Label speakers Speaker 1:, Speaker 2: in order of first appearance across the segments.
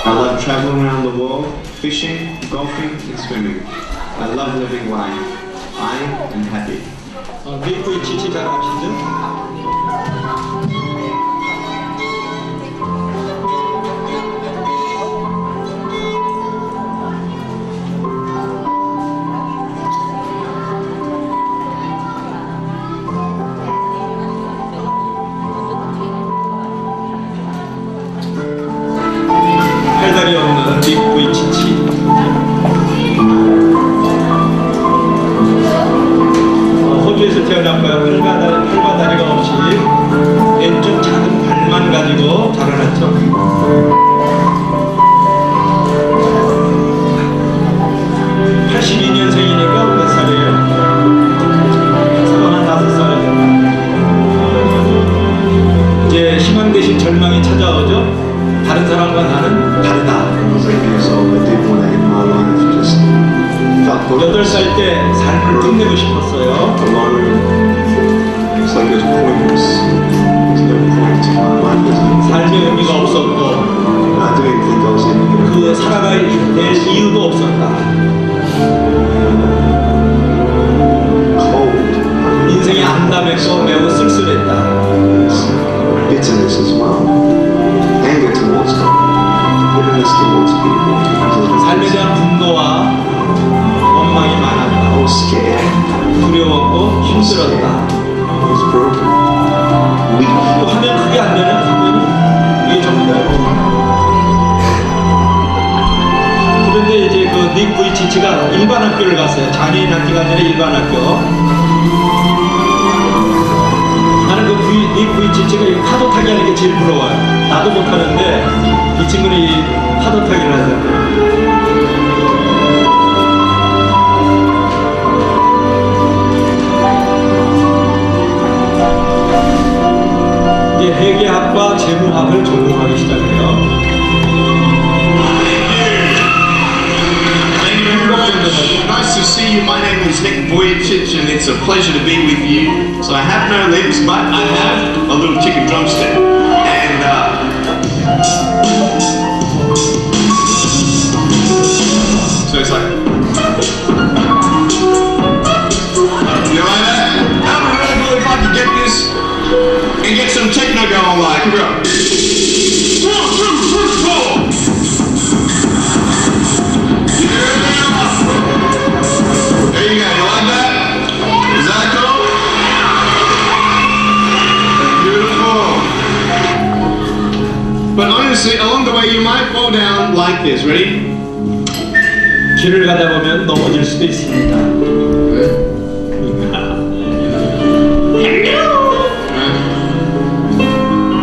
Speaker 1: I love traveling around the world, fishing, golfing, and swimming. I love living life. I am happy.
Speaker 2: 미국의 지치 잘 아시죠? 팔다리 없는 미국의 지치. 호주에서 태어났고요. 팔다리가 없이 왼쪽 작은 발만 가지고 자라났죠. 82년생이니까 몇 살이에요? 서른 5살. 이제 희망 대신 절망이 찾아오죠. 다른 사람과 나는 다르다. 8살 때 삶을 끝내고 싶었어요. 삶의 의미가 없었고 그 살아가야 될 이유도 없었다. 인생이 암담했고 매우 쓸쓸했다.
Speaker 1: Bitterness as well. Anger towards God. Bitterness towards people.
Speaker 2: 삶에 대한 분노와 원망이 많았다.
Speaker 1: I was scared.
Speaker 2: 두려웠고 힘들었다.
Speaker 1: I was broken. Weak.
Speaker 2: 또 화면 크게 안 되는 화면이 이게 전부다. 그런데 이제 그 닉 부이치치가 일반 학교를 갔어요. 장애인 학교가 아니라 일반 학교. 나는 그 닉 부이치치가 이 파도 타기 하는 게 제일 부러워요. 나도 못하는데 이 친구는 이 파도 타기를 하잖아요. 이제 회계학과 재무학을 전공하기 시작해요.
Speaker 3: Nice to see you. My name is Nick Vujicic and it's a pleasure to be with you. So I have no lips, but I have a little chicken drumstick. And so it's like, you like that? That would be really cool if I could get this and get some techno going like, here we go. 1, 2, 3, 4. There you go, you like that? Is that cool? Beautiful. But honestly, along the way you might fall down like this. Ready?
Speaker 2: 길을 가다 보면 넘어질 수도 있습니다.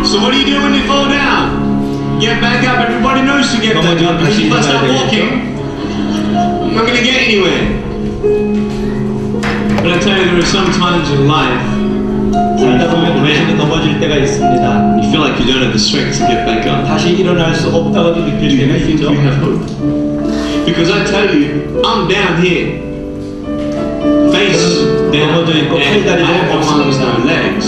Speaker 3: So what do you do when you fall down? Get back up. Everybody knows to get back up. Because if I start walking, I'm not going to get anywhere. But I tell you, there are some times in life
Speaker 2: 살다 보면 당신은 넘어질 때가 있습니다.
Speaker 3: you feel like you don't have the strength to get back up.
Speaker 2: 다시 일어날 수 없다고 느낄
Speaker 3: Do
Speaker 2: 때가
Speaker 3: you think
Speaker 2: 있죠.
Speaker 3: you have hope? Because I tell you, I'm down here, face down, and I have no arms, no legs.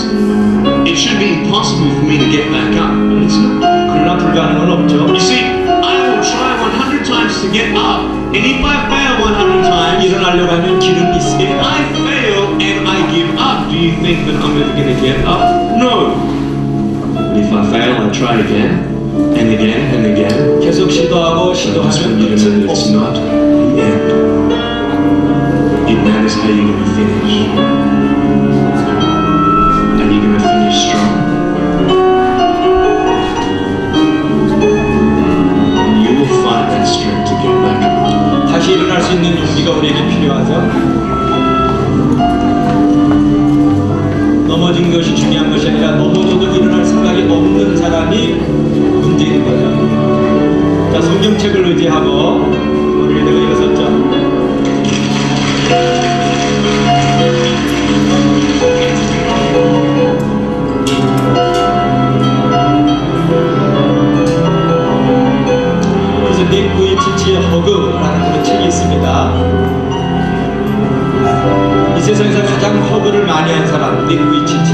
Speaker 3: It should be impossible for me to get back up, but it's not.
Speaker 2: 그러나 불가능은 없죠.
Speaker 3: You see, I will try 100 times to get up, and if I fail 100 times,
Speaker 2: 일어나려고 하면 길은
Speaker 3: if
Speaker 2: 있습니다.
Speaker 3: I fail and I give up, do you think that I'm ever going to get up? No. But if I fail, I try again, and again, and again.
Speaker 2: 계속 시도하고
Speaker 3: That's when
Speaker 2: 시도하면
Speaker 3: you know
Speaker 2: 끝은
Speaker 3: that it's
Speaker 2: 없습니다.
Speaker 3: not the end. It matters how you're going to finish. Are you going to finish strong? You will find that strength to get back up.
Speaker 2: 다시 일어날 수 있는 용기가 우리에게 필요하죠. 넘어진 것이 중요한 것이 아니라 넘어져도 일어날 생각이 없는 사람이 문제인 거죠. 자, 성경책을 의지하고 우리 내가 일어섰죠. 그래서 닉 부이치치의 허그라는 그런 책이 있습니다. 이 세상에서 가장 허그를 많이 한 사람 닉 부이치치.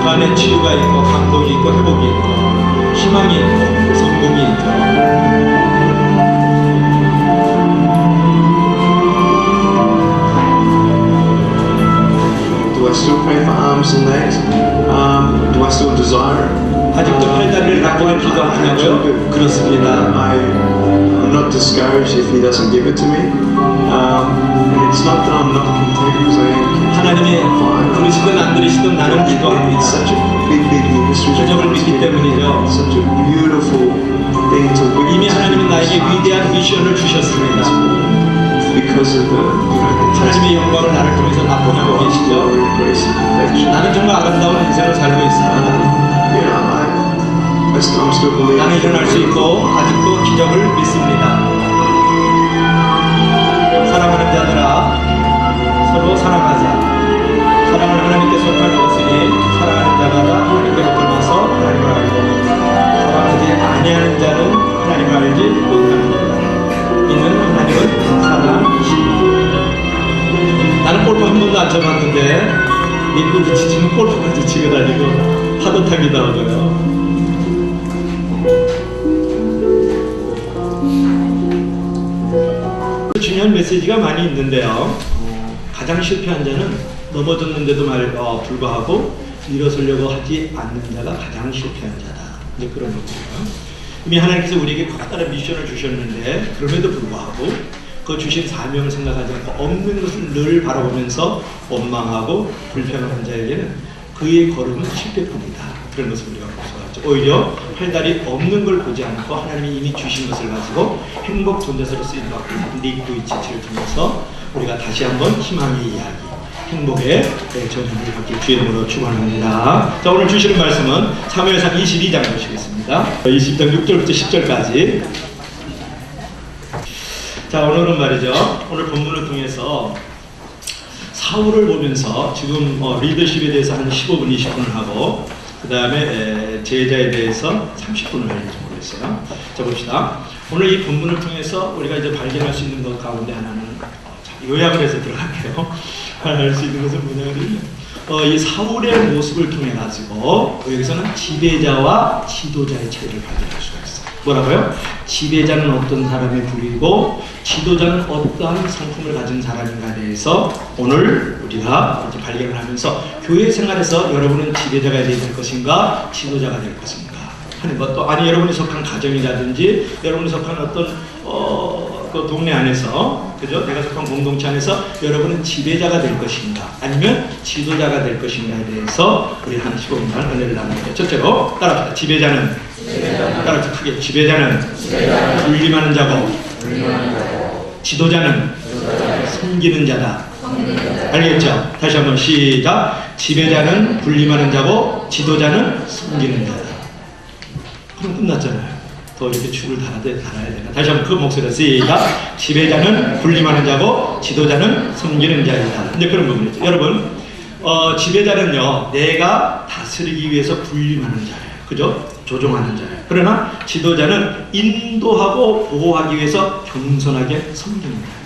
Speaker 2: 그 안에 치유가 있고 감동이 있고 회복이 있고 희망이 있고 성공이 있죠.
Speaker 3: Do I still pray for arms and legs? Do I still desire it?
Speaker 2: 아직도 팔다리를 갖고 기도하냐고요? 그렇습니다.
Speaker 3: I'm not discouraged if He doesn't give it to me. And it's not that I'm not content because I am content.
Speaker 2: 하나님이 들으시든 안 들으시든 나는
Speaker 3: It's
Speaker 2: 기도합니다.
Speaker 3: such a big ministry.
Speaker 2: 기적을 믿기 때문이죠.
Speaker 3: Such a beautiful thing to witness.
Speaker 2: 이미 하나님이 나에게 위대한 미션을 주셨습니다.
Speaker 3: Because of the
Speaker 2: 하나님의 영광을 나를 통해서 나타내고 계시죠.
Speaker 3: glory, grace, and perfection.
Speaker 2: 나는 정말 아름다운 인생을 살고 있습니다.
Speaker 3: I'm still believing.
Speaker 2: 나는 일어날 수 있고 아직도 기적을 믿습니다. 사랑하는 자들아, 서로 사랑하자. 사랑을 하나님께 속한 것이니 사랑하는 자마다 하나님께로 들어서 하나님을 알고 사랑하지 아니하는 자는 하나님을 알지 못하느니라. 이는 하나님은 사랑이시니. 나는 골프 한 번도 안 쳐봤는데 미국에 치지는 골프까지 치고 다니고 파도 타기도 하고요. 중요한 메시지가 많이 있는데요. 가장 실패한 자는 넘어졌는데도 불구하고 일어서려고 하지 않는 자가 가장 실패한 자다. 이제 그런 거고요. 이미 하나님께서 우리에게 커다란 미션을 주셨는데 그럼에도 불구하고 그 주신 사명을 생각하지 않고 없는 것을 늘 바라보면서 원망하고 불평하는 자에게는 그의 걸음은 실패뿐이다. 그런 것을 우리가 고소하죠. 오히려 팔다리 없는 걸 보지 않고 하나님이 이미 주신 것을 가지고 행복 존재서로 쓰이는 닉부이 지치를 통해서 우리가 다시 한번 희망의 이야기, 행복의 전환을 받기 주의 이름으로 축원합니다. 자, 오늘 주시는 말씀은 사무엘상 22장 보시겠습니다. 22장 6절부터 10절까지. 자, 오늘은 말이죠. 오늘 본문을 통해서 사울을 보면서 지금 리더십에 대해서 한 15분, 20분을 하고 그 다음에 제자에 대해서 30분을 할지 모르겠어요. 자, 봅시다. 오늘 이 본문을 통해서 우리가 이제 발견할 수 있는 것 가운데 하나는 요약을 해서 들어갈게요. 할 수 있는 것은 뭐냐면 이 사울의 모습을 통해 가지고 여기서는 지배자와 지도자의 차이를 발견할 수가 있어요. 뭐라고요? 지배자는 어떤 사람의 부류이고 지도자는 어떠한 성품을 가진 사람인가에 대해서 오늘 우리가 이제 발견을 하면서 교회 생활에서 여러분은 지배자가 될 것인가 지도자가 될 것인가 하는 것도 아니 여러분이 속한 가정이라든지 여러분이 속한 어떤 그 동네 안에서 그죠? 내가 속한 공동체 안에서 여러분은 지배자가 될 것인가 아니면 지도자가 될 것인가에 대해서 우리 한 15분간 은혜를 나누는데 첫째로 따라합시다. 지배자는 따라서 크게 지배자는 군림하는 자고 지도자는 섬기는 자다. 알겠죠? 다시 한번 시작. 지배자는 군림하는 자고 지도자는 섬기는 자다. 그럼 끝났잖아요. 더 이렇게 줄을 달아야 되나? 다시 한번 그 목소리로 시작. 지배자는 군림하는 자고 지도자는 섬기는 자이다. 이제 그런 부분이죠. 여러분, 지배자는요, 내가 다스리기 위해서 군림하는 자예요. 그죠? 조종하는 자예요. 그러나 지도자는 인도하고 보호하기 위해서 겸손하게 섬기는 자예요.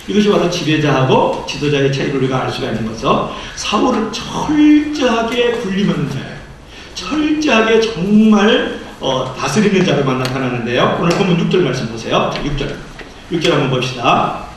Speaker 2: 이것이 바로 지배자하고 지도자의 차이를 우리가 알 수가 있는 거죠. 사울은 철저하게 군림하는 자예요. 철저하게 정말 다스리는 자로만 나타나는데요. 오늘 본문 6절 말씀 보세요. 6절 한번 봅시다.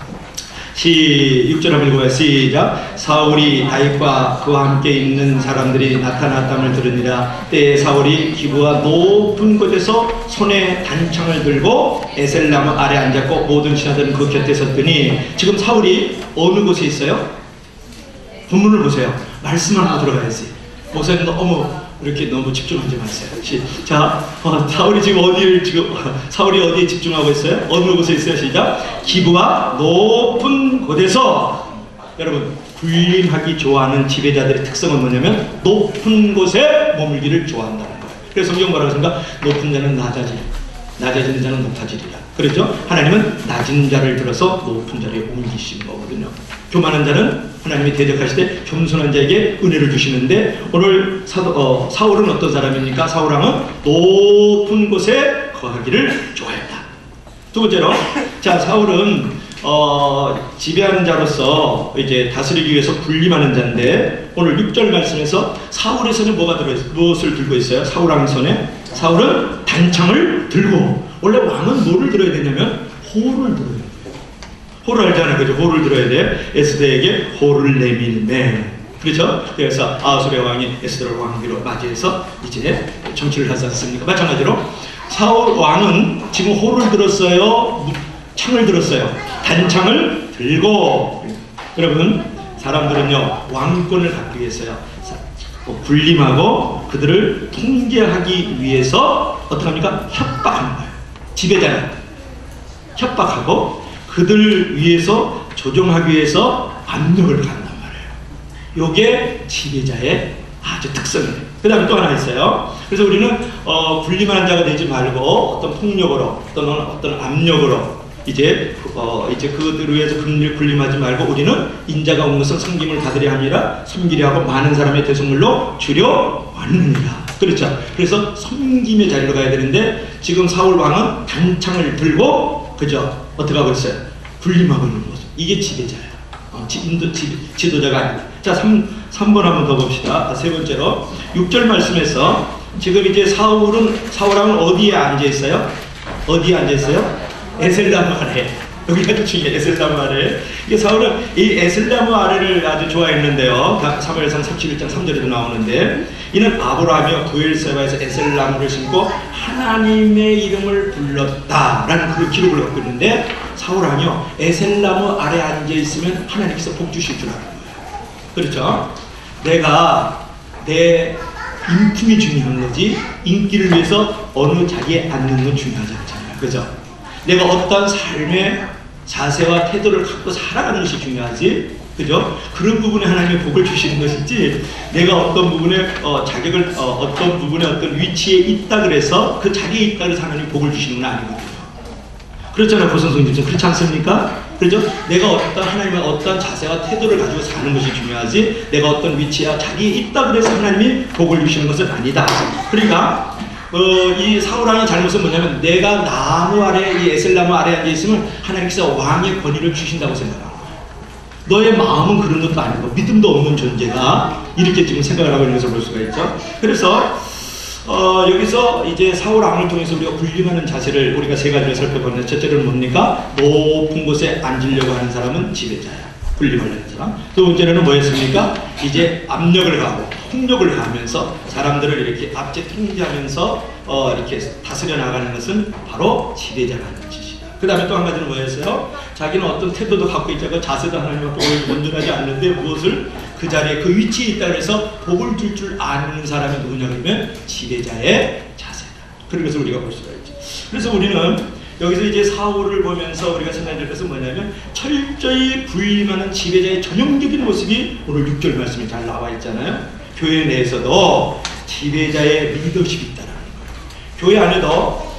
Speaker 2: 6절 한번 읽어봐요. 시작. 사울이 다윗과 그와 함께 있는 사람들이 나타났다함을 들으니라. 때에 사울이 기브와 높은 곳에서 손에 단창을 들고 에셀나무 아래 앉았고 모든 신하들은 그 곁에 섰더니 지금 사울이 어느 곳에 있어요? 본문을 보세요. 말씀만 하고 들어가야지. 목사님 이렇게 너무 집중하지 마세요. 자, 사울이 어디에 집중하고 있어요? 어느 곳에 있어요? 시작. 기브와 높은 곳에서. 여러분, 군림하기 좋아하는 지배자들의 특성은 뭐냐면 높은 곳에 머물기를 좋아한다는 거예요. 그래서 성경 뭐라고 했습니까? 높은 자는 낮아지는 자는 높아지리라. 그렇죠? 하나님은 낮은 자를 들어서 높은 자리에 옮기시는 거거든요. 교만한 자는 하나님이 대적하실 때 겸손한 자에게 은혜를 주시는데 오늘 사울은 어떤 사람입니까? 사울왕은 높은 곳에 거하기를 좋아했다. 두 번째로, 자, 사울은 지배하는 자로서 이제 다스리기 위해서 군림하는 자인데 오늘 6절 말씀에서 사울의 손에 무엇을 들고 있어요? 사울왕의 손에 사울은 단창을 들고, 원래 왕은 뭐를 들어야 되냐면 호를 들어야 돼요. 호를 알잖아요. 그죠? 호를 들어야 돼. 에스더에게 호를 내밀매. 그렇죠? 그래서 아하수의 왕이 에스더를 왕비로 맞이해서 이제 정치를 하지 않습니까? 마찬가지로 사울 왕은 지금 호를 들었어요? 창을 들었어요? 단창을 들고. 여러분, 사람들은요 왕권을 갖기 위해서요 군림하고 그들을 통제하기 위해서 어떻게 합니까? 협박하는 거예요. 지배자는 협박하고 그들을 위해서 조종하기 위해서 압력을 가한단 말이에요. 요게 지배자의 아주 특성이에요. 그 다음에 또 하나 있어요. 그래서 우리는 군림하는 자가 되지 말고 어떤 폭력으로 또는 어떤 압력으로 이제 그들을 위해서 군림하지 말고 우리는 인자가 온 것은 섬김을 받으려 함이라 섬기려 하고 많은 사람의 대속물로 주려 왔느니라. 그렇죠. 그래서 섬김의 자리로 가야 되는데 지금 사울 왕은 단창을 들고 그죠? 어떻게 하고 있어요? 군림하고 있는 거죠. 이게 지배자예요. 지도자가 아니다. 자, 3번 한번 더 봅시다. 세 번째로 6절 말씀에서 지금 이제 사울 왕은 어디에 앉아 있어요? 어디에 앉아 있어요? 에셀나무 아래. 여기가 또 중요해요. 에셀나무 아래. 이게 사울은 이 에셀나무 아래를 아주 좋아했는데요. 사무엘상 37장 3절에도 나오는데 이는 아브라함이 부엘세바에서 에셀나무를 심고 하나님의 이름을 불렀다라는 그 기록을 갖고 있는데 사울 왕이요 에셀나무 아래 앉아 있으면 하나님께서 복 주실 줄 아는 거예요. 그렇죠? 내가 내 인품이 중요한 거지 인기를 위해서 어느 자리에 앉는 건 중요하지 않잖아요. 그죠? 내가 어떤 삶의 자세와 태도를 갖고 살아가는 것이 중요하지, 그죠? 그런 부분에 하나님의 복을 주시는 것이지, 내가 어떤 부분에 자격을 어떤 부분에 어떤 위치에 있다 그래서 그 자리에 있다 그래서 하나님 복을 주시는 건 아니거든요. 그렇잖아요, 고성성님들. 그렇지 않습니까? 그렇죠? 내가 어떤 하나님의 어떤 자세와 태도를 가지고 사는 것이 중요하지, 내가 어떤 위치와 자리에 있다 그래서 하나님이 복을 주시는 것은 아니다. 그러니까. 이 사울 왕의 잘못은 뭐냐면 내가 나무 아래 이 에셀나무 아래 앉아 있으면 하나님께서 왕의 권위를 주신다고 생각하는 거예요. 너의 마음은 그런 것도 아니고 믿음도 없는 존재가 이렇게 지금 생각을 하고 있는 것을 볼 수가 있죠. 그래서 여기서 이제 사울 왕을 통해서 우리가 군림하는 자세를 우리가 세 가지를 살펴봤는데 첫째는 뭡니까? 높은 곳에 앉으려고 하는 사람은 지배자야. 군림하려는 사람. 두 번째는 뭐였습니까? 이제 압력을 가하고 폭력을 가하면서 사람들을 이렇게 압제 통제하면서 이렇게 다스려 나가는 것은 바로 지배자가 하는 짓이다. 그 다음에 또 한 가지는 뭐였어요? 자기는 어떤 태도도 갖고 있자고 자세도 하나님 앞에 온전하지 않는데 무엇을 그 자리에 그 위치에 있다 그래서 복을 줄 줄 아는 사람이 누구냐 그러면 지배자의 자세다. 그런 것을 우리가 볼 수가 있죠. 그래서 우리는 여기서 이제 사울을 보면서 우리가 생각할 것은 뭐냐면 철저히 군림하는 지배자의 전형적인 모습이 오늘 6절 말씀에 잘 나와 있잖아요. 교회 내에서도 지배자의 리더십이 있다라는 거예요. 교회 안에도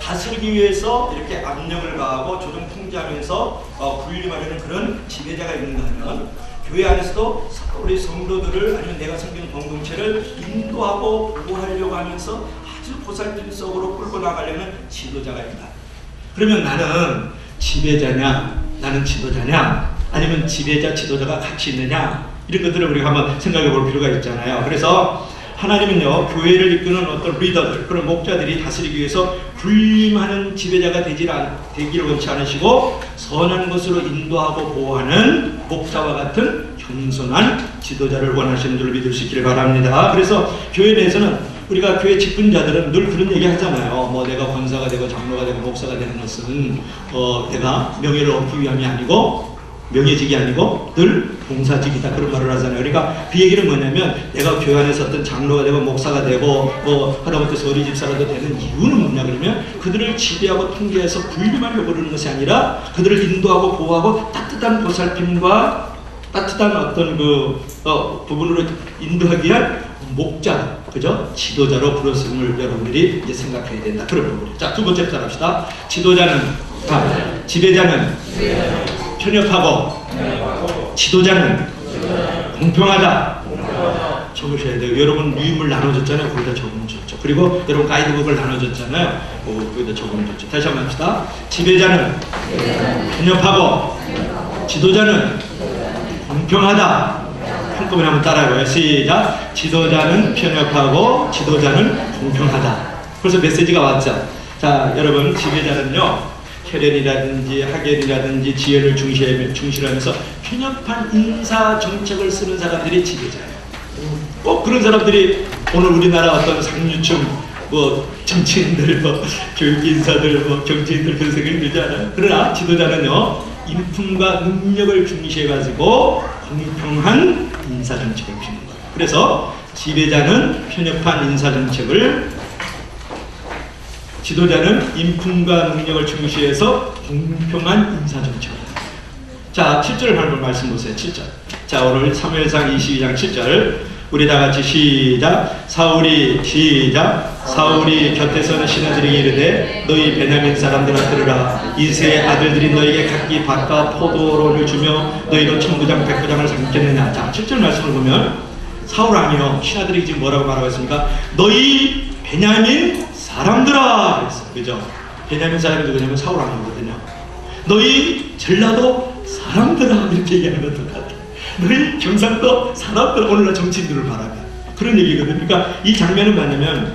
Speaker 2: 다스리기 위해서 이렇게 압력을 가하고 조정 통제하면서 군림하려는 그런 지배자가 있는가 하면 교회 안에서도 우리 성도들을 아니면 내가 섬기는 공동체를 인도하고 보호하려고 하면서 아주 보살핌 속으로 끌고 나가려는 지도자가 있다. 그러면 나는 지배자냐, 나는 지도자냐, 아니면 지배자, 지도자가 같이 있느냐, 이런 것들을 우리가 한번 생각해 볼 필요가 있잖아요. 그래서 하나님은요, 교회를 이끄는 어떤 리더들, 그런 목자들이 다스리기 위해서 군림하는 지배자가 되기를 원치 않으시고 선한 것으로 인도하고 보호하는 목자와 같은 겸손한 지도자를 원하시는 줄 믿을 수 있기를 바랍니다. 그래서 교회 내에서는 우리가 교회 직분자들은 늘 그런 얘기 하잖아요. 뭐 내가 권사가 되고 장로가 되고 목사가 되는 것은 내가 명예를 얻기 위함이 아니고 명예직이 아니고 늘 봉사직이다, 그런 말을 하잖아요. 그러니까 그 얘기는 뭐냐면 내가 교회 안에서 어떤 장로가 되고 목사가 되고 하다못해 서리 집사라도 되는 이유는 뭐냐 그러면 그들을 지배하고 통제해서 군림하려고 그러는 것이 아니라 그들을 인도하고 보호하고 따뜻한 보살핌과 따뜻한 어떤 부분으로 인도하기 위한 목자, 그죠? 지도자로 부르심을 여러분들이 이제 생각해야 된다. 그런 부분이에요. 자, 두 번째 따라합시다. 지도자는 지배자는 편협하고 지도자는 공평하다. 적으셔야 돼요. 여러분 유인물 나눠줬잖아요. 거기다 적으면 좋죠. 그리고 여러분 가이드북을 나눠줬잖아요. 거기다 적으면 좋죠. 다시 한번 합시다. 지배자는 편협하고 지도자는 공평하다. 한꺼번에 한번 따라해봐요. 시작. 지도자는 편협하고 지도자는 공평하다. 벌써 메시지가 왔죠. 자, 여러분, 지배자는요, 혈연이라든지 학연이라든지 지혜를 중시하면서 편협한 인사 정책을 쓰는 사람들이 지배자예요. 꼭 그런 사람들이 오늘 우리나라 어떤 상류층 뭐 정치인들, 뭐 교육인사들, 뭐 경제인들 그런 생각이 들지 않아요? 그러나 지도자는요, 인품과 능력을 중시해가지고 공평한 인사정책을 피는 거예요. 그래서 지배자는 편협한 인사정책을, 지도자는 인품과 능력을 중시해서 공평한 인사정책을. 자, 7절을 한번 말씀 보세요. 7절. 자, 오늘 사무엘상 22장 7절. 우리 다 같이 시작. 사울이 곁에서는 신하들에게 이르되 너희 베냐민 사람들아 들으라. 이새의 아들들이 너에게 각기 밭과 포도로를 주며 너희로 천부장 백부장을 삼겠느냐. 자, 7절 말씀을 보면 사울 아니요, 신하들이 지금 뭐라고 말하고 있습니까? 너희 베냐민 사람들아 그랬어요. 그죠? 베냐민 사람이 누구냐면 사울 아니거든요. 너희 전라도 사람들아 이렇게 얘기하는 것 똑같아요. 너희 경상도 사람들, 오늘날 정치인들을 말하면 그런 얘기거든요. 그러니까 이 장면은 뭐냐면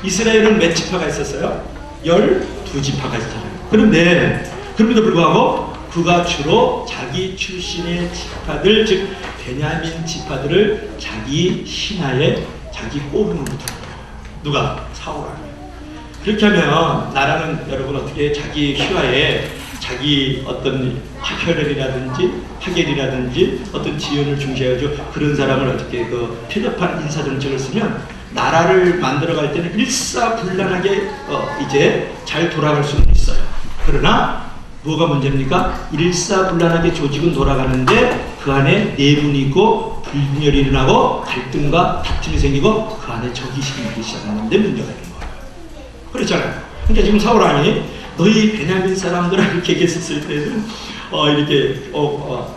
Speaker 2: 이스라엘은 몇 지파가 있었어요? 12지파가 있었잖아요. 그런데 그럼에도 불구하고 그가 주로 자기 출신의 지파들, 즉 베냐민 지파들을 자기 신하에 자기 꼬름으로 두는 거예요. 누가? 사울 아니에요. 그렇게 하면 나라는 여러분 어떻게 자기 휘하에 자기 어떤 혈연이라든지 학연이라든지 어떤 지연을 중시해가지고 그런 사람을 어떻게 그 편협한 인사정책을 쓰면 나라를 만들어갈 때는 일사불란하게 이제 잘 돌아갈 수는 있어요. 그러나 뭐가 문제입니까? 일사불란하게 조직은 돌아가는데 그 안에 내분이 있고 불분열이 일어나고 갈등과 다툼이 생기고 그 안에 적이 생기기 시작하는데 문제가 있는 거예요. 그렇잖아요. 그러니까 지금 사울왕이 너희 베냐민 사람들아 이렇게 얘기했을 때는 이렇게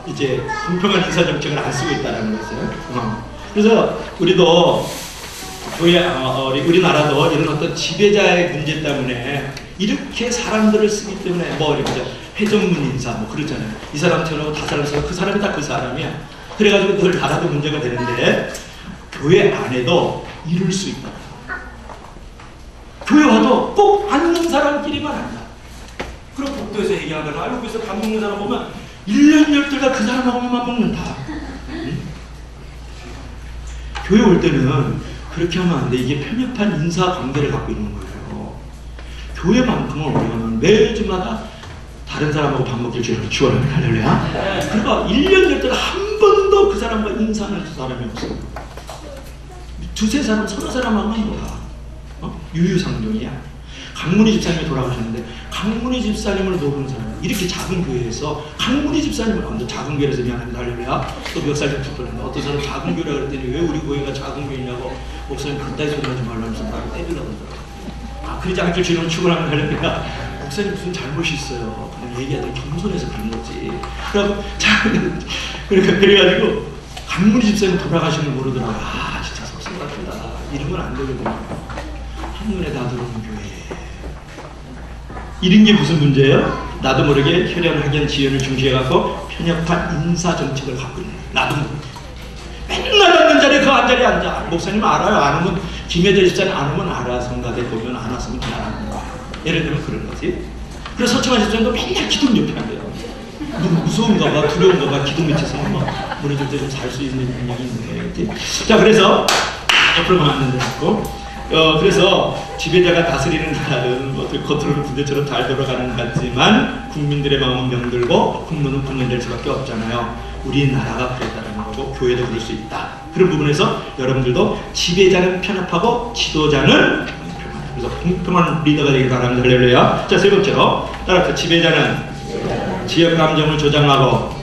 Speaker 2: 이제 공평한 인사 정책을 안 쓰고 있다는 거죠. 그래서 우리도 우리나라도 이런 어떤 지배자의 문제 때문에 이렇게 사람들을 쓰기 때문에 뭐 이렇게 회전문 인사 뭐 그렇잖아요. 이 사람처럼 다른 사람, 그 사람이 다 그 사람이야. 그래가지고 늘 나라도 문제가 되는데 교회 안에도 이룰 수 있다. 교회 와도 꼭 앉는 사람끼리만 앉아. 그럼 복도에서 얘기하거나 알고에서 밥 먹는 사람 보면 1년 12달 그 사람하고만 먹는다. 응? 교회 올 때는 그렇게 하면 안 돼. 이게 편협한 인사관계를 갖고 있는 거예요. 교회만큼은 우리가 매주마다 다른 사람하고 밥 먹길 주어라. 할렐루야. 그러니까 1년 12달 한 번도 그 사람과 인사하는 사람이 없어. 두세 사람, 서너 사람하고만 놀아. 유유상종이야. 강문희 집사님이 돌아가셨는데 강문희 집사님을 모르는 사람, 이렇게 작은 교회에서 강문희 집사님을 먼저 작은 교회에서 미안합니다 할렐루야 또 몇 살 정도 했는데 어떤 사람 작은 교회라 그랬더니 왜 우리 교회가 작은 교회냐고 목사님 그따위 소리 하지 말라면서 나를 때리려고 하더라고요. 그러지 않길 주는 축원하는 할렐루야. 목사님 무슨 잘못이 있어요. 그냥 얘기하다 겸손해서 그런 거지. 그래가지고 강문희 집사님 돌아가시는 걸 모르더라고요. 아 진짜 속상 같다. 이러면 안 되거든요. 한눈에 다 들어오는 교회. 이런 게 무슨 문제예요? 나도 모르게 혈연, 학연, 지연을 중시해갖고 편협한 인사정책을 갖고 있는 거예요. 나도 모르게. 맨날 앉는 자리에 그 한 자리에 앉아. 목사님 알아요. 안 오면 김혜재 집사님 안 오면 알아. 성가대 보면 안 왔으면 그냥 안 오는 거야. 예를 들면 그런 거지. 그래서 서청한 집사님도 맨날 기둥 옆에 앉아요. 무서운가 봐, 두려운가 봐. 기둥 밑에서 막 무너질 때 좀 살 수 있는 능력이 있는 거예요. 자, 그래서 옆으로만 앉는 데 있고 그래서 지배자가 다스리는 나라는 겉으로는 군대처럼 잘 돌아가는 것 같지만 국민들의 마음은 병들고 국론은 분열될 수밖에 없잖아요. 우리나라가 그랬다는 거고 교회도 그럴 수 있다. 그런 부분에서 여러분들도 지배자는 편협하고 지도자는 공평하다. 그래서 공평한 리더가 되길 바랍니다. 할렐루야. 자, 세 번째로 따라서 지배자는 지역 감정을 조장하고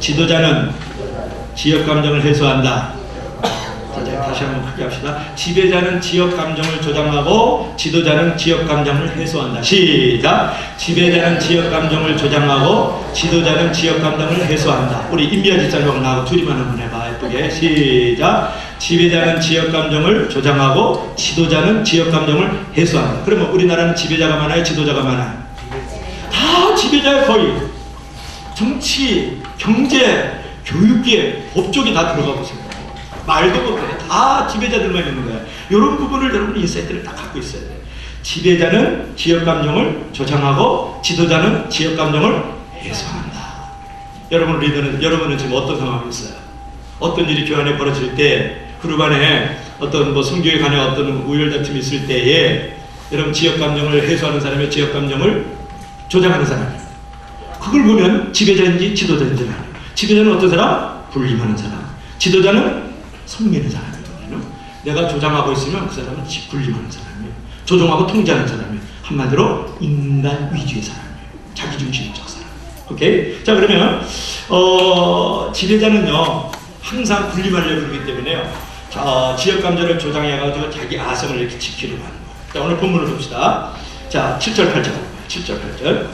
Speaker 2: 지도자는 지역 감정을 해소한다. 다시 한번 크게 합시다. 지배자는 지역 감정을 조장하고 지도자는 지역 감정을 해소한다. 시작. 지배자는 지역 감정을 조장하고 지도자는 지역 감정을 해소한다. 우리 임미아 집사님하고 나하고 둘이만 한번 해봐. 예쁘게. 시작. 지배자는 지역 감정을 조장하고 지도자는 지역 감정을 해소한다. 그러면 우리나라는 지배자가 많아요? 지도자가 많아요? 다 지배자야. 거의 정치, 경제, 교육계, 법조계 다 들어가 보세요. 말도 못해. 다 지배자들만 있는 거야. 이런 부분을 여러분 인사이트를 다 갖고 있어야 돼. 지배자는 지역 감정을 조장하고 지도자는 지역 감정을 해소한다. 여러분 리더는 여러분은 지금 어떤 상황이 있어요? 어떤 일이 교회 안에 벌어질 때 그룹 안에 어떤 뭐 성교에 관해 어떤 우열다툼이 있을 때에 여러분 지역 감정을 해소하는 사람이 지역 감정을 조장하는 사람이에요. 그걸 보면 지배자인지 지도자인지 알아요. 지배자는 어떤 사람? 분림하는 사람. 지도자는 섬기는 사람이거든요. 내가 조장하고 있으면 그 사람은 분림하는 사람이에요. 조종하고 통제하는 사람이에요. 한마디로 인간 위주의 사람이에요. 자기중심적 사람. 오케이? 자, 그러면 지배자는요 항상 분림하려고 그러기 때문에요. 지역 감정을 조장해가지고 자기 아성을 이렇게 지키려고 하는 거예요. 자, 오늘 본문을 봅시다. 자, 7절 8절 7절 8절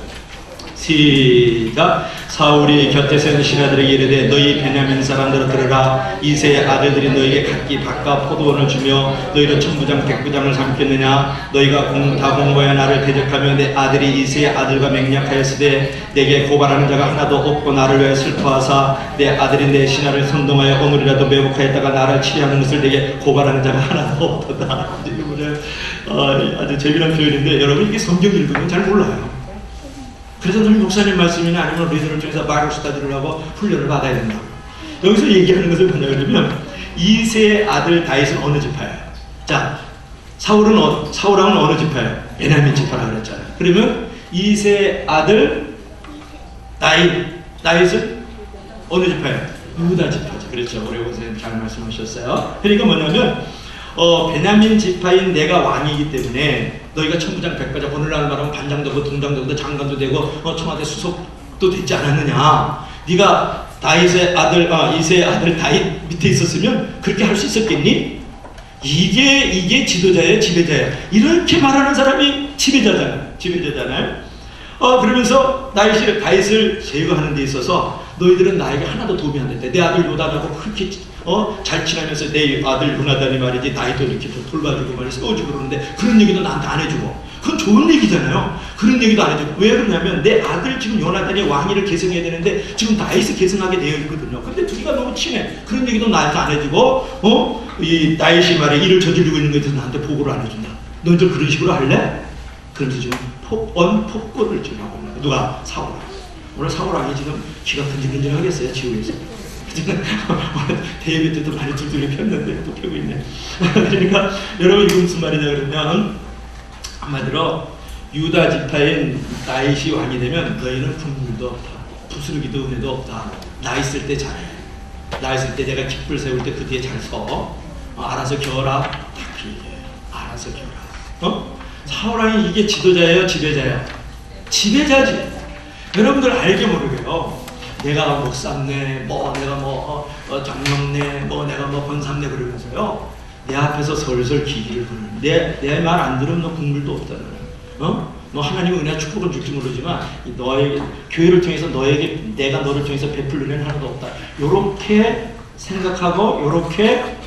Speaker 2: 시작. 사울이 곁에서 있는 신하들에게 이르되 너희 베냐민 사람들아 들으라. 이새의 아들들이 너희에게 각기 밭과 포도원을 주며 너희를 천부장 백부장을 삼켰느냐. 너희가 다 공고하여 나를 대적하며 내 아들이 이새의 아들과 맹약하였으되 내게 고발하는 자가 하나도 없고 나를 위하여 슬퍼하사 내 아들이 내 신하를 선동하여 오늘이라도 매복하였다가 나를 치리하는 것을 내게 고발하는 자가 하나도 없도다. 아주 재미난 표현인데 여러분 이게 성경 읽으면 잘 몰라요. 그래서 늘 목사님 말씀이나 아니면 리더를 통해서 바이블 스터디를 하고 훈련을 받아야 된다고. 여기서 얘기하는 것을 뭐냐 그러면 이새의 아들 다윗은 어느 지파예요? 자, 사울왕은 어느 지파예요? 베냐민 지파라고 그랬잖아요. 그러면 이새의 아들 다윗은 어느 지파예요? 유다 지파죠. 그렇죠. 우리 선생님 잘 말씀하셨어요. 그러니까 뭐냐면 베냐민 지파인 내가 왕이기 때문에 너희가 천부장 백부장 오늘날 말하면 반장도 되고 동장도 되고 장관도 되고 청와대 수석도 되지 않았느냐. 네가 다윗의 아들 이새의 아들 다윗 밑에 있었으면 그렇게 할 수 있었겠니? 이게 지도자예요, 지배자예요. 이렇게 말하는 사람이 지배자잖아요. 그러면서 다윗을 제거하는 데 있어서 너희들은 나에게 하나도 도움이 안 됐대. 내 아들 요단하고 그렇게 잘 지내면서 내 아들 요나단이 말이지 나이도 이렇게 돌봐주고 말이지 세워주고 그러는데 그런 얘기도 나한테 안 해주고. 그건 좋은 얘기잖아요. 그런 얘기도 안 해주고. 왜 그러냐면 내 아들 지금 요나단이 왕위를 계승해야 되는데 지금 다윗을 계승하게 되어 있거든요. 근데 둘이가 너무 친해. 그런 얘기도 나한테 안 해주고 이 다윗이 말이야 일을 저지르고 있는 것에 대해서 나한테 보고를 안 해준다. 너희들 그런 식으로 할래? 그러면서 지금 폭언폭군을 지금 하고 있는 거야. 누가? 사울왕. 오늘 사울왕이 지금 귀가 근질근질하겠어요 지구에서. 대회 때도 많이 둘둘이 폈는데 또 펴고 있네. 그러니까 여러분 이게 무슨 말이냐 그러면 한마디로 유다 지파인 다윗이 왕이 되면 너희는 국물도 없다. 부스러기도 은혜도 없다. 나 있을 때 잘해. 나 있을 때 내가 깃불 세울 때 그 뒤에 잘 서. 알아서 겨라. 딱 그 얘기해요. 알아서 겨라. 사울왕이 이게 지도자예요, 지배자예요? 지배자지. 여러분들 알게 모르게요. 내가 목사네, 내가 장로네, 내가 권사네 그러면서요. 내 앞에서 설설 기기를 부르는. 내 말 안 들으면 너 국물도 없다. 너 하나님의 은혜와 축복을 줄지 모르지만 너에게 교회를 통해서 내가 너를 통해서 베풀 은혜는 하나도 없다. 요렇게 생각하고 요렇게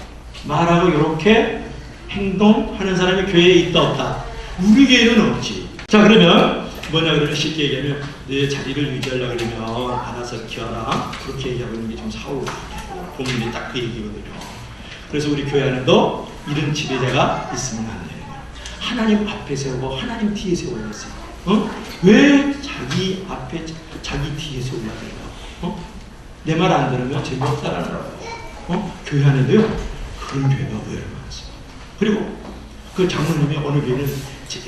Speaker 2: 말하고 요렇게 행동하는 사람이 교회에 있다 없다. 우리 교회는 없지. 자, 그러면 뭐냐 그러면 쉽게 얘기하면 내 자리를 유지하려고 그러면 알아서 키워라. 그렇게 얘기하고 있는 게 좀 사울왕이에요. 본문이 딱 그 얘기거든요. 그래서 우리 교회 안에도 이런 지배자가 있으면 안 돼요. 하나님 앞에 세우고 하나님 뒤에 세워야 했어요. 왜 자기 앞에 자기 뒤에 세워야 돼요? 내 말 안 들으면 재미없다라는 거예요. 교회 안에도요 그런 교회가 의외로 많습니다. 그리고 그 장로님이 어느 교회는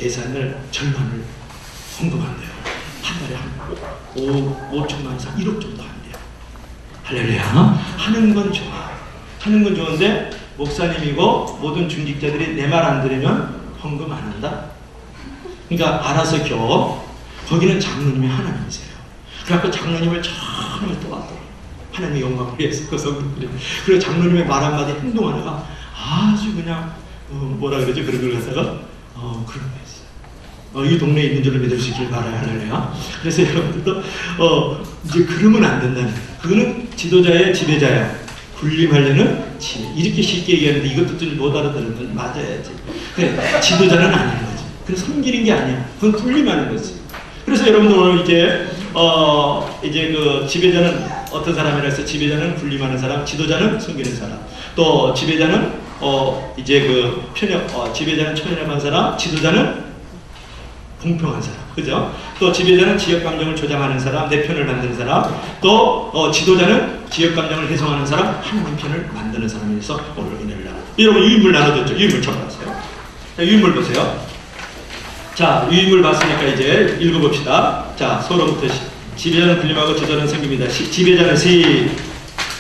Speaker 2: 예산을 절반을 헌금한대요. 한 달에 한 5천만 이상 1억 정도 한대요. 할렐루야. 하는 건 좋아. 하는 건 좋은데 목사님이고 모든 중직자들이 내 말 안 들으면 헌금 안 한다? 그러니까 알아서 겨. 거기는 장로님이 하나님이세요. 그래갖고 장로님을 전혀 도왔더라. 하나님의 영광을 위해서 그 성도들이. 그리고 장로님의 말 한마디 행동 하나가 아주 그냥 뭐라 그러죠? 그런 걸 갖다가 그런 거 있어요. 이 동네에 있는 줄을 믿을 수 있길 바라야 할래요. 그래서 여러분들도 이제 그러면 안 된다는 거예요. 그거는 지도자의 지배자야. 군림하려는 지배. 이렇게 쉽게 얘기하는데 이것도 좀 못 알아들으면 맞아야지. 그래, 지도자는 아닌 거지. 그래서 섬기는 게 아니야. 그건 군림하는 거지. 그래서 여러분들 오늘 이제 그 지배자는 어떤 사람이라 해서 지배자는 군림하는 사람, 지도자는 섬기는 사람. 또 지배자는 이제 그 지배자는 천연한 사람, 지도자는 공평한 사람. 그죠? 또 지배자는 지역 감정을 조장하는 사람, 내 편을 만드는 사람. 또 지도자는 지역 감정을 해소하는 사람, 하나님 편을 만드는 사람에서 오늘 은혜를 나눠. 여러분 유인물 나눠줬죠? 유인물 쳐보세요. 자, 유인물 보세요. 자, 유인물 봤으니까 이제 읽어봅시다. 자, 서로부터 지배자는 군림하고 지도자는 섬깁니다. 지배자는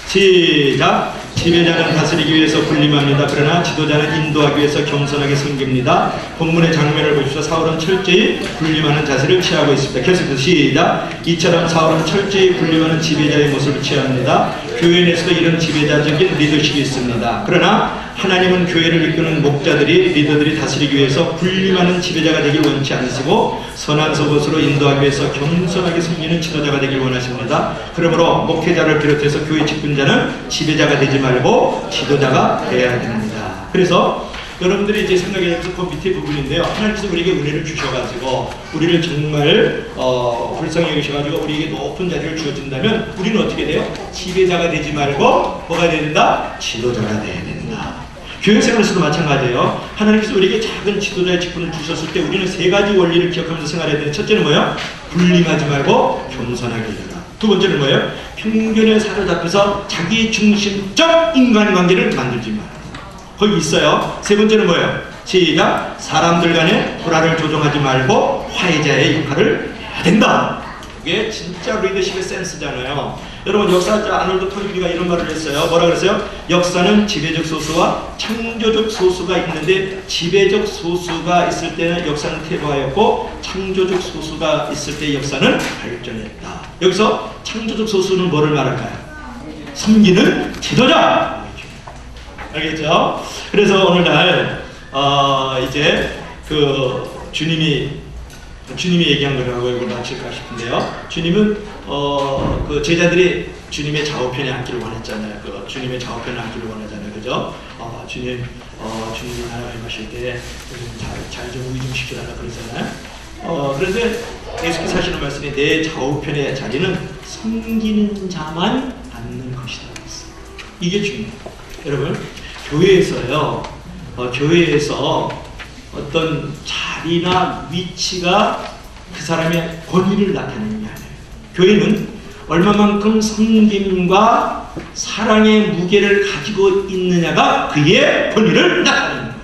Speaker 2: 시작. 지배자는 다스리기 위해서 군림합니다. 그러나 지도자는 인도하기 위해서 겸손하게 섬깁니다. 본문의 장면을 보십시오. 사울은 철저히 군림하는 자세를 취하고 있습니다. 계속해서 시작. 이처럼 사울은 철저히 군림하는 지배자의 모습을 취합니다. 교회 내에서도 이런 지배자적인 리더십이 있습니다. 그러나 하나님은 교회를 이끄는 목자들이 리더들이 다스리기 위해서 군림하는 지배자가 되길 원치 않으시고 선한 속옷으로 인도하기 위해서 겸손하게 섬기는 지도자가 되길 원하십니다. 그러므로 목회자를 비롯해서 교회 직분자는 지배자가 되지 말고 지도자가 되어야 됩니다. 그래서 여러분들이 이제 생각해보면서 그 밑에 부분인데요. 하나님께서 우리에게 은혜를 주셔가지고 우리를 정말 불쌍히 여기셔가지고 우리에게 높은 자리를 주어진다면 우리는 어떻게 돼요? 지배자가 되지 말고 뭐가 돼야 된다? 지도자가 돼야 된다. 교회 생활에서도 마찬가지예요. 하나님께서 우리에게 작은 지도자의 직분을 주셨을 때 우리는 세 가지 원리를 기억하면서 생활해야 되는데, 첫째는 뭐예요? 군림하지 말고 겸손하게 되라. 두 번째는 뭐예요? 편견에 사로잡혀서 자기 중심적 인간관계를 만들지 마라. 거기 있어요. 세 번째는 뭐예요? 시작. 사람들 간의 불화를 조종하지 말고 화해자의 역할을 해야 된다. 이게 진짜 리더십의 센스잖아요. 여러분 역사자 아놀드 토인비가 이런 말을 했어요. 뭐라 그랬어요? 역사는 지배적 소수와 창조적 소수가 있는데 지배적 소수가 있을 때는 역사는 퇴보하였고 창조적 소수가 있을 때 역사는 발전했다. 여기서 창조적 소수는 뭐를 말할까요? 섬기는 지도자. 알겠죠? 그래서 오늘날 이제 그 주님이 얘기한 거를 하고 이걸 마칠까 싶은데요. 주님은 그 제자들이 주님의 좌우편에 앉기를 원했잖아요. 그 주님의 좌우편에 앉기를 원하잖아요. 그죠? 주님이 나라에 마실 때 잘 좀 우위 좀 시켜달라 그러잖아요. 그런데 예수께서 하시는 말씀이 내 좌우편의 자리는 섬기는 자만 앉는 것이다. 이게 중요해요. 여러분 교회에서요. 교회에서 어떤 자리나 위치가 그 사람의 권위를 나타내는 게 아니에요. 교회는 얼마만큼 섬김과 사랑의 무게를 가지고 있느냐가 그의 권위를 나타내는 거예요.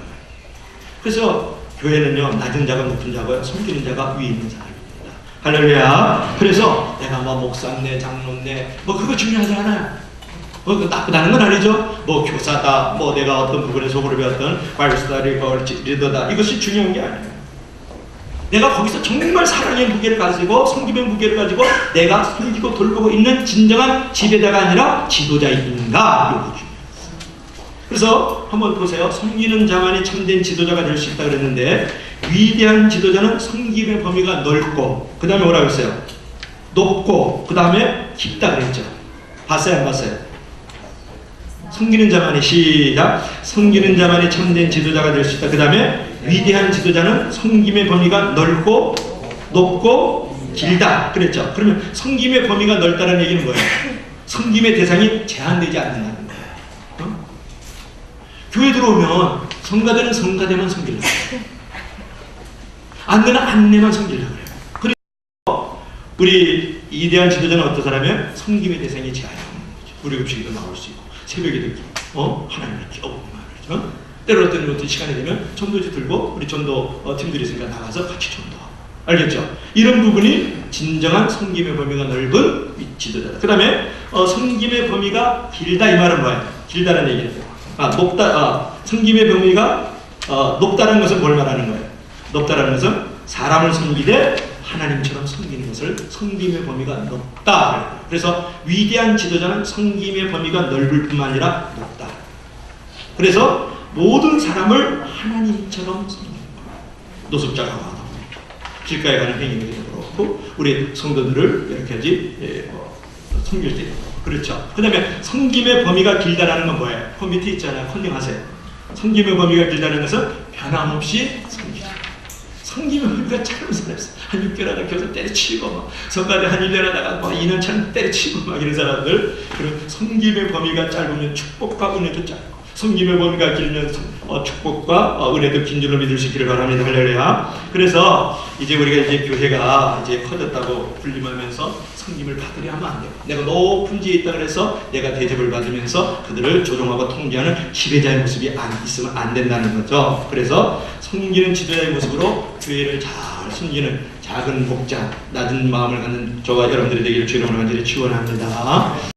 Speaker 2: 그래서 교회는요, 낮은 자가 높은 자고요, 섬기는 자가 위에 있는 사람입니다. 할렐루야. 그래서 내가 뭐 목사네, 장로네, 뭐 그거 중요하지 않아요. 나쁘다는 건 아니죠. 뭐 교사다, 뭐 내가 어떤 부분에 속으로 배웠던 바이블스타 리더다, 이것이 중요한 게 아니에요. 내가 거기서 정말 사랑의 무게를 가지고 섬김의 무게를 가지고 내가 섬기고 돌보고 있는 진정한 지배자가 아니라 지도자인가, 이거 중요해요. 그래서 한번 보세요. 섬기는 자만이 참된 지도자가 될 수 있다 그랬는데, 위대한 지도자는 섬김의 범위가 넓고, 그 다음에 뭐라고 했어요? 높고, 그 다음에 깊다 그랬죠. 봤어요, 안 봤어요? 섬기는 자만이, 시작. 섬기는 자만이 참된 지도자가 될 수 있다. 그 다음에 위대한 지도자는 섬김의 범위가 넓고 높고 길다 그랬죠. 그러면 섬김의 범위가 넓다는 얘기는 뭐예요? 섬김의 대상이 제한되지 않는다는 거예요. 교회 들어오면 성가대는 성가대만 섬기려고 해요. 안내는 안내만 섬기려고 해요. 그래서 우리 위대한 지도자는 어떤 사람이에요? 섬김의 대상이 제한이 없는 거죠. 우리 급식에도 나올 수 있고 새벽에도 하나님의 기도 때로 어떤 것도 시간이 되면 전도지 들고 우리 전도 팀들이 있으니까 나가서 같이 전도하고. 알겠죠? 이런 부분이 진정한 섬김의 범위가 넓은 지도자다. 그 다음에 섬김의 범위가 길다, 이 말은 뭐예요? 길다는 얘기예요. 높다. 섬김의 범위가 높다는 것은 뭘 말하는 거예요? 높다는 것은 사람을 섬기되 하나님처럼 섬기는 것을 섬김의 범위가 높다. 그래서 위대한 지도자는 섬김의 범위가 넓을 뿐만 아니라 높다. 그래서 모든 사람을 하나님처럼 섬기는 거예요. 노숙자가 와도 길가에 가는 행인들도 그렇고 우리 성도들을 이렇게 하지 섬길 때도 그렇죠. 그 다음에 섬김의 범위가 길다라는 건 뭐예요? 그 밑에 있잖아요. 컨닝하세요. 섬김의 범위가 길다는 것은 변함없이 섬기다. 섬김의 범위가 짧은 사람이 있어. 한 6개월 하다 교사 때려치고 막 성가대 한 1년 하다가 막 2년 차는 때려치고 막 이런 사람들. 그리고 섬김의 범위가 짧으면 축복과 은혜도 짧고 섬김의 범위가 길면 축복과 은혜도 긴 줄로 믿을 수 있기를 바랍니다. 할렐루야. 그래서 이제 우리가 이제 교회가 이제 커졌다고 군림하면서 섬김을 받으려 하면 안 돼요. 내가 높은 지에 있다 그래서 내가 대접을 받으면서 그들을 조종하고 통제하는 지배자의 모습이 있으면 안 된다는 거죠. 그래서 섬기는 지도자의 모습으로 교회를 잘 섬기는 작은 목자, 낮은 마음을 갖는 저와 여러분들이 되기를 주의 이름으로 간절히 축원합니다.